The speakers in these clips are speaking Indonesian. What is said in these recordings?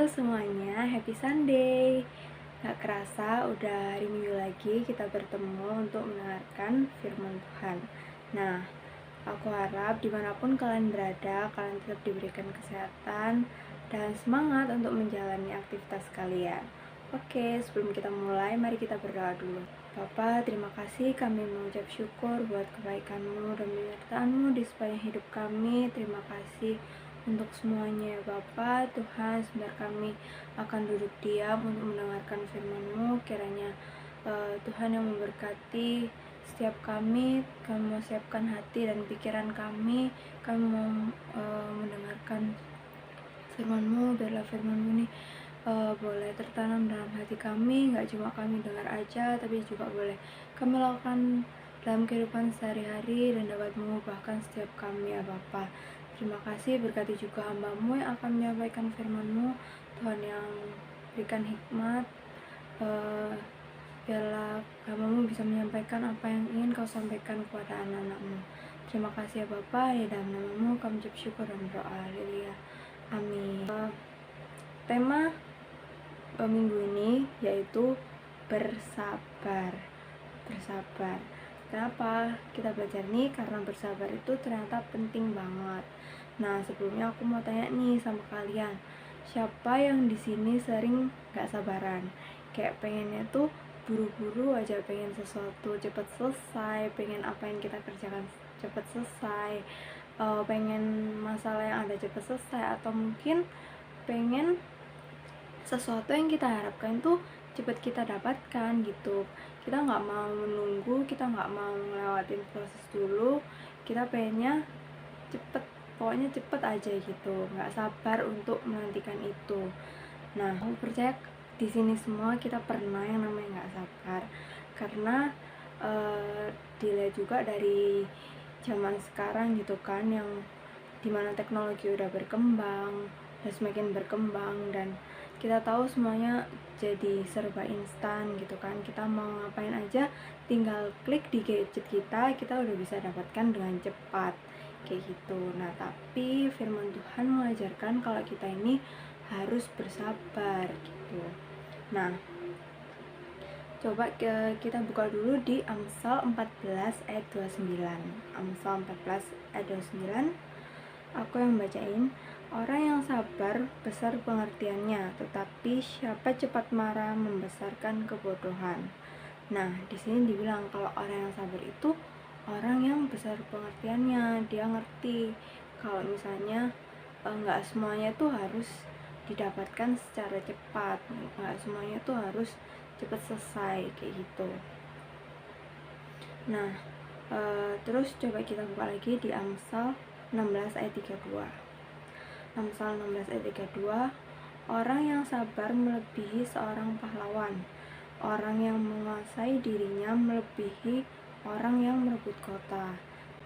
semuanya, happy Sunday. Gak kerasa udah hari Minggu lagi kita bertemu untuk mendengarkan firman Tuhan. Nah, aku harap dimanapun kalian berada, kalian tetap diberikan kesehatan dan semangat untuk menjalani aktivitas kalian. Oke, sebelum kita mulai, mari kita berdoa dulu. Bapa, terima kasih, kami mengucap syukur buat kebaikan-Mu dan penyertaan-Mu di sepanjang hidup kami. Terima kasih untuk semuanya ya Bapa. Tuhan, sebentar kami akan duduk diam untuk mendengarkan firman-Mu. Kiranya Tuhan yang memberkati setiap kami mau siapkan hati dan pikiran kami mau mendengarkan firman-Mu. Biarlah firman-Mu ini boleh tertanam dalam hati kami, gak cuma kami dengar aja, tapi juga boleh kami lakukan dalam kehidupan sehari-hari dan dapat mengubahkan setiap kami ya Bapa. Terima kasih, berkati juga hamba-Mu yang akan menyampaikan firman-Mu, Tuhan yang berikan hikmat, biarlah hamba-Mu bisa menyampaikan apa yang ingin Kau sampaikan kepada anak-anak-Mu. Terima kasih ya Bapa, ya dalam nama-Mu kami ucap syukur dan berdoa, haleluya, amin. Tema minggu ini yaitu bersabar. Kenapa kita belajar nih? Karena bersabar itu ternyata penting banget. Nah, sebelumnya aku mau tanya nih sama kalian, siapa yang di sini sering gak sabaran? Kayak pengennya tuh buru-buru aja, pengen sesuatu cepat selesai, pengen apa yang kita kerjakan cepat selesai, pengen masalah yang ada cepat selesai, atau mungkin pengen sesuatu yang kita harapkan tuh cepat kita dapatkan gitu. Kita nggak mau menunggu, kita nggak mau ngelewatin proses dulu, kita pengennya cepet, pokoknya cepet aja gitu, nggak sabar untuk menantikan itu. Nah, aku percaya di sini semua kita pernah yang namanya nggak sabar, karena dilihat juga dari zaman sekarang gitu kan, yang dimana teknologi udah berkembang dan semakin berkembang, dan kita tahu semuanya jadi serba instan gitu kan. Kita mau ngapain aja tinggal klik di gadget kita udah bisa dapatkan dengan cepat kayak gitu. Nah, tapi firman Tuhan mengajarkan kalau kita ini harus bersabar gitu. Nah, coba kita buka dulu di Amsal 14 ayat 29. Amsal 14 ayat 29. Aku yang bacain. Orang yang sabar besar pengertiannya, tetapi siapa cepat marah membesarkan kebodohan. Nah, di sini dibilang kalau orang yang sabar itu orang yang besar pengertiannya. Dia ngerti kalau misalnya nggak semuanya tuh harus didapatkan secara cepat, nggak semuanya tuh harus cepat selesai kayak gitu. Nah, terus coba kita buka lagi di Amsal 16 ayat 32. Amsal 16 ayat 32. Orang yang sabar melebihi seorang pahlawan. Orang yang menguasai dirinya melebihi orang yang merebut kota.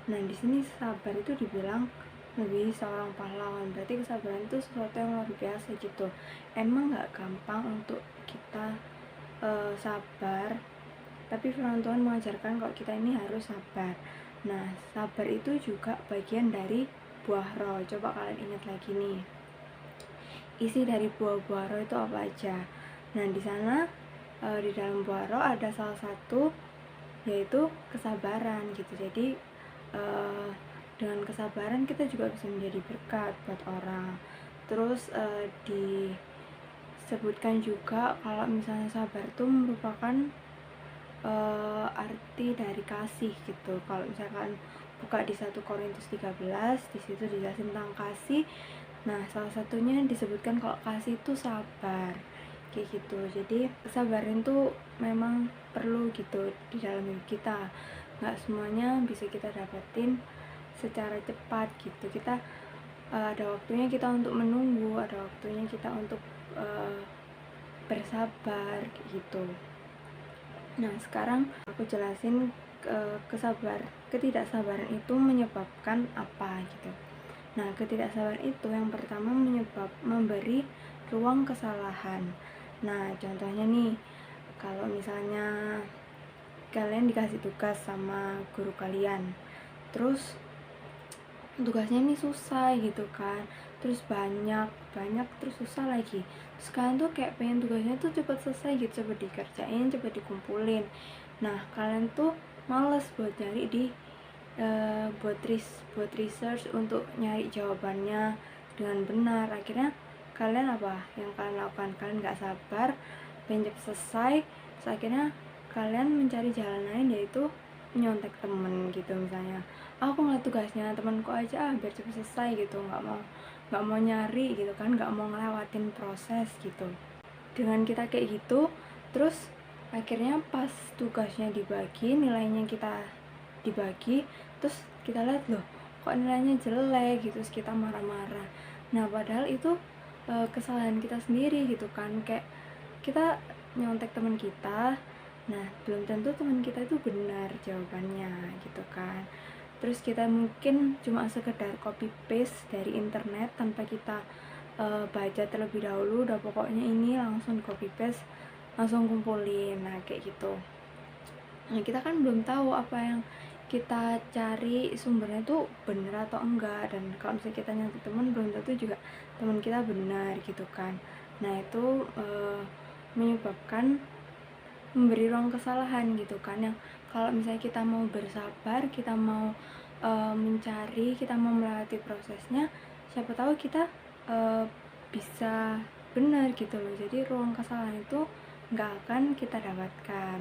Nah, di sini sabar itu dibilang melebihi seorang pahlawan. Berarti kesabaran itu sesuatu yang luar biasa gitu. Emang gak gampang untuk kita sabar, tapi firman Tuhan mengajarkan kalau kita ini harus sabar. Nah, sabar itu juga bagian dari buah roh. Coba kalian ingat lagi nih, isi dari buah-buah roh itu apa aja. Nah, di sana di dalam buah roh ada salah satu yaitu kesabaran gitu. Jadi dengan kesabaran kita juga bisa menjadi berkat buat orang. Terus disebutkan juga kalau misalnya sabar itu merupakan arti dari kasih gitu. Kalau misalkan buka di 1 Korintus 13, di situ dijelasin tentang kasih. Nah, salah satunya disebutkan kalau kasih itu sabar kayak gitu. Jadi kesabaran itu memang perlu gitu di dalam hidup kita. Nggak semuanya bisa kita dapetin secara cepat gitu. Kita ada waktunya kita untuk menunggu, ada waktunya kita untuk bersabar kayak gitu. Nah, sekarang aku jelasin ketidaksabaran itu menyebabkan apa gitu. Nah, ketidaksabaran itu yang pertama memberi ruang kesalahan. Nah, contohnya nih, kalau misalnya kalian dikasih tugas sama guru kalian, terus tugasnya ini susah gitu kan, terus banyak banyak terus susah lagi. Terus kalian tuh kayak pengen tugasnya tuh cepet selesai gitu, cepet dikerjain, cepet dikumpulin. Nah kalian tuh males buat nyari di buat research untuk nyari jawabannya dengan benar. Akhirnya kalian apa yang kalian lakukan? Kalian nggak sabar pengen cepet selesai. Terus akhirnya kalian mencari jalan lain, yaitu nyontek temen gitu. Misalnya aku ngeliat tugasnya temanku aja biar cepet selesai gitu, nggak mau nyari gitu kan, nggak mau ngelewatin proses gitu. Dengan kita kayak gitu, terus akhirnya pas tugasnya dibagi, nilainya kita dibagi, terus kita lihat loh kok nilainya jelek gitu, terus kita marah-marah. Nah padahal itu kesalahan kita sendiri gitu kan, kayak kita nyontek teman kita. Nah belum tentu teman kita itu benar jawabannya gitu kan. Terus kita mungkin cuma sekedar copy paste dari internet tanpa kita baca terlebih dahulu, udah pokoknya ini langsung copy paste, langsung kumpulin. Nah kayak gitu. Nah kita kan belum tahu apa yang kita cari sumbernya tuh bener atau enggak, dan kalau misalnya kita nyontek teman belum tentu juga teman kita benar gitu kan. Nah itu menyebabkan memberi ruang kesalahan gitu kan, yang kalau misalnya kita mau bersabar, kita mau mencari, kita mau melewati prosesnya, siapa tahu kita bisa benar gitu loh. Jadi ruang kesalahan itu nggak akan kita dapatkan.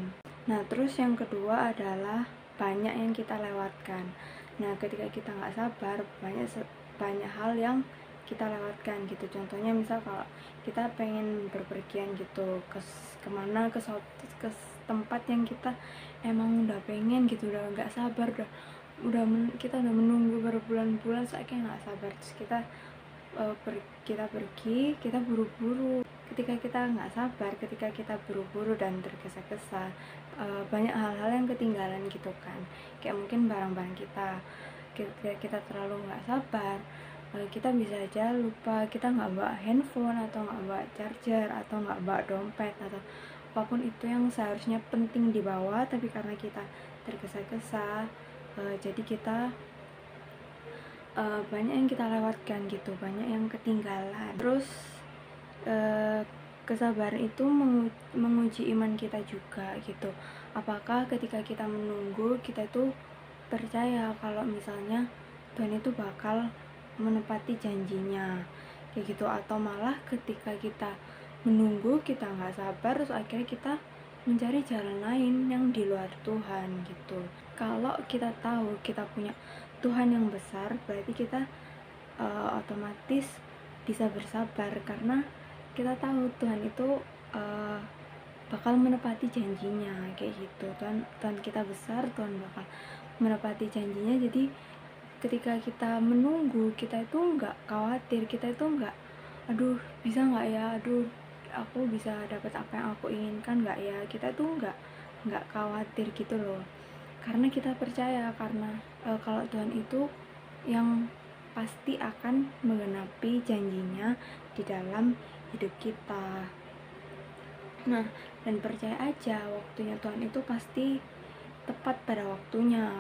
Nah terus yang kedua adalah banyak yang kita lewatkan. Nah ketika kita nggak sabar, banyak hal yang kita lewatkan gitu. Contohnya misal kalau kita pengen berpergian gitu kemana, ke tempat yang kita emang udah pengen gitu, udah nggak sabar, kita udah menunggu berbulan-bulan, saya kayak nggak sabar. Terus kita pergi, kita buru-buru. Ketika kita nggak sabar, ketika kita buru-buru dan tergesa-gesa, banyak hal-hal yang ketinggalan gitu kan. Kayak mungkin barang-barang kita, ketika kita terlalu nggak sabar, kita bisa aja lupa, kita nggak bawa handphone, atau nggak bawa charger, atau nggak bawa dompet, atau apapun itu yang seharusnya penting dibawa, tapi karena kita tergesa-gesa, jadi kita banyak yang kita lewatkan gitu, banyak yang ketinggalan. Terus kesabaran itu menguji iman kita juga gitu. Apakah ketika kita menunggu, kita itu percaya kalau misalnya Tuhan itu bakal menepati janjinya kayak gitu, atau malah ketika kita menunggu kita nggak sabar, terus akhirnya kita mencari jalan lain yang di luar Tuhan gitu. Kalau kita tahu kita punya Tuhan yang besar, berarti kita otomatis bisa bersabar, karena kita tahu Tuhan itu bakal menepati janjinya kayak gitu. Tuhan kita besar, Tuhan bakal menepati janjinya. Jadi ketika kita menunggu, kita itu nggak khawatir, kita itu nggak aduh bisa nggak ya, aduh aku bisa dapat apa yang aku inginkan nggak ya, kita tuh nggak khawatir gitu loh, karena kita percaya, karena kalau Tuhan itu yang pasti akan menggenapi janjinya di dalam hidup kita. Nah dan percaya aja, waktunya Tuhan itu pasti tepat pada waktunya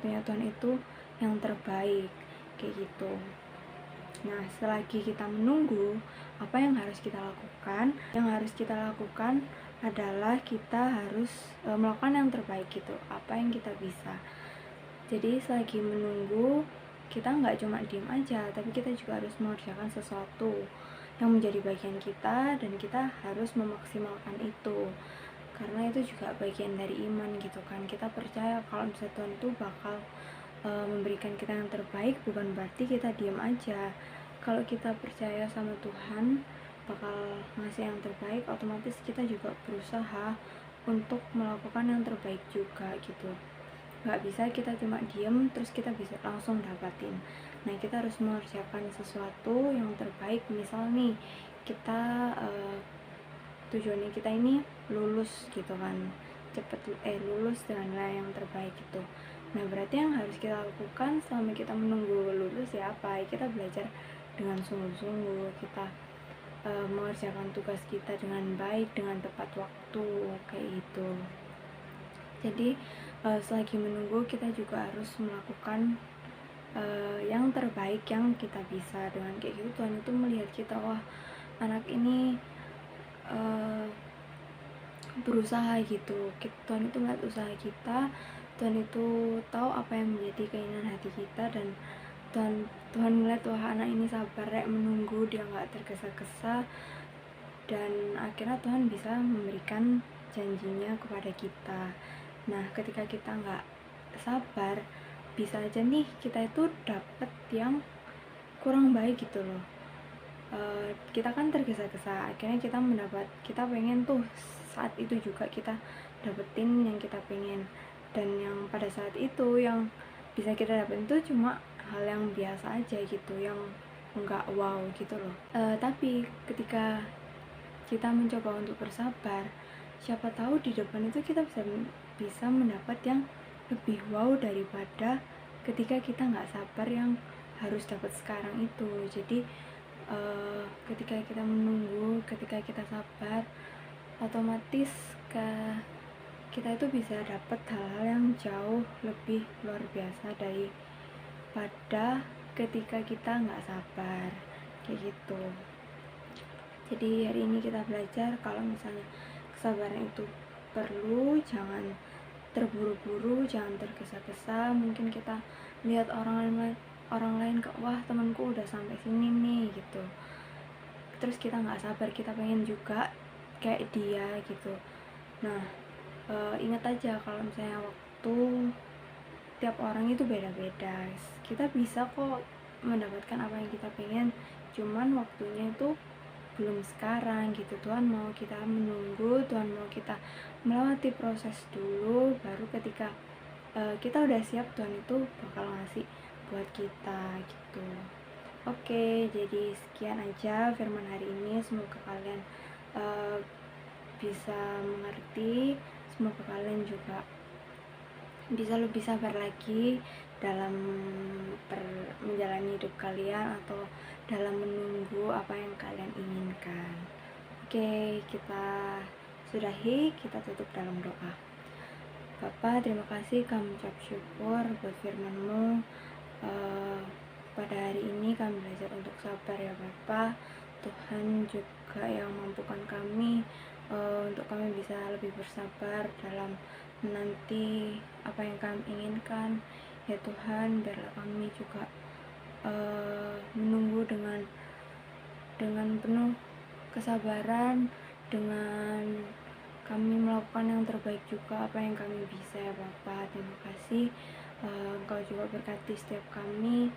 Tuhan itu yang terbaik kayak gitu. Nah selagi kita menunggu, apa yang harus kita lakukan? Yang harus kita lakukan adalah kita harus melakukan yang terbaik gitu, apa yang kita bisa. Jadi selagi menunggu, kita nggak cuma diem aja, tapi kita juga harus mengerjakan sesuatu yang menjadi bagian kita, dan kita harus memaksimalkan itu, karena itu juga bagian dari iman gitu kan. Kita percaya kalau misalnya Tuhan itu bakal memberikan kita yang terbaik, bukan berarti kita diam aja. Kalau kita percaya sama Tuhan bakal ngasih yang terbaik, otomatis kita juga berusaha untuk melakukan yang terbaik juga gitu. Nggak bisa kita cuma diem terus kita bisa langsung dapatin. Nah kita harus mengerjakan sesuatu yang terbaik. Misal nih kita tujuannya kita ini lulus gitu kan, lulus dengan nilai yang terbaik gitu. Nah berarti yang harus kita lakukan selama kita menunggu lulus ya apa? Kita belajar dengan sungguh-sungguh, kita mengerjakan tugas kita dengan baik, dengan tepat waktu kayak gitu. Jadi selagi menunggu kita juga harus melakukan yang terbaik yang kita bisa. Dengan kayak gitu Tuhan itu melihat kita, wah anak ini berusaha gitu. Tuhan itu melihat usaha kita, Tuhan itu tahu apa yang menjadi keinginan hati kita, dan Tuhan melihat wah anak ini sabar menunggu, dia nggak tergesa-gesa, dan akhirnya Tuhan bisa memberikan janjinya kepada kita. Nah ketika kita nggak sabar, bisa aja nih kita itu dapet yang kurang baik gitu loh. Kita kan tergesa-gesa, akhirnya kita pengen tuh saat itu juga kita dapetin yang kita pengen, dan yang pada saat itu yang bisa kita dapetin itu cuma hal yang biasa aja gitu, yang enggak wow gitu loh. Tapi ketika kita mencoba untuk bersabar, siapa tahu di depan itu kita bisa mendapat yang lebih wow daripada ketika kita nggak sabar yang harus dapat sekarang itu. Jadi ketika kita menunggu, ketika kita sabar, otomatis kita itu bisa dapat hal-hal yang jauh lebih luar biasa daripada ketika kita nggak sabar, kayak gitu. Jadi hari ini kita belajar kalau misalnya kesabaran itu perlu, jangan terburu-buru, jangan tergesa-gesa. Mungkin kita lihat orang lain kok, wah temanku udah sampai sini nih gitu, terus kita nggak sabar, kita pengen juga kayak dia gitu. Nah ingat aja kalau misalnya waktu tiap orang itu beda-beda, kita bisa kok mendapatkan apa yang kita pengen, cuman waktunya itu belum sekarang gitu. Tuhan mau kita menunggu, Tuhan mau kita melewati proses dulu, baru ketika kita udah siap, Tuhan itu bakal ngasih buat kita gitu. Oke, jadi sekian aja firman hari ini. Semoga kalian bisa mengerti, semoga kalian juga bisa lebih sabar lagi dalam menjalani hidup kalian atau dalam menunggu apa yang kalian inginkan. Oke, kita sudahi, kita tutup dalam doa. Bapa, terima kasih, kami ucap syukur buat firman-Mu. Pada hari ini kami belajar untuk sabar ya Bapa. Tuhan juga yang mampukan kami untuk kami bisa lebih bersabar dalam menanti apa yang kami inginkan. Ya Tuhan, biarlah kami juga menunggu dengan penuh kesabaran, dengan kami melakukan yang terbaik juga apa yang kami bisa ya Bapa. Terima kasih. Engkau juga berkati setiap kami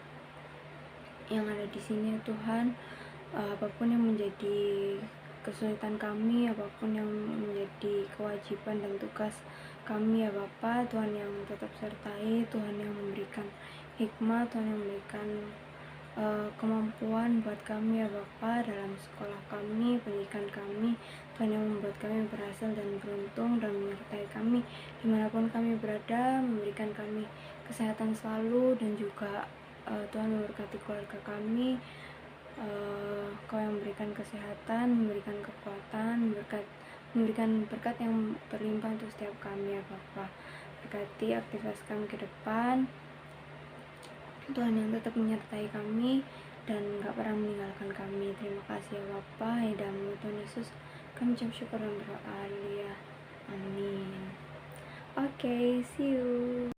yang ada di sini Tuhan. Apapun yang menjadi kesulitan kami, apapun yang menjadi kewajiban dan tugas kami ya Bapa, Tuhan yang tetap sertai, Tuhan yang memberikan hikmah, Tuhan yang memberikan kemampuan buat kami ya Bapa dalam sekolah kami, pendidikan kami. Tuhan yang membuat kami berhasil dan beruntung, dan menyertai kami dimanapun kami berada, memberikan kami kesehatan selalu, dan juga Tuhan memberkati keluarga kami. Kau yang memberikan kesehatan, memberikan kekuatan, memberikan berkat yang berlimpah untuk setiap kami ya Bapa. Berkati aktivitas kami ke depan, Tuhan yang tetap menyertai kami dan gak pernah meninggalkan kami. Terima kasih ya Bapa. Ya dalam Tuhan Yesus kami ucap syukur dan berdoa. Haleluya. Amin. Oke, see you.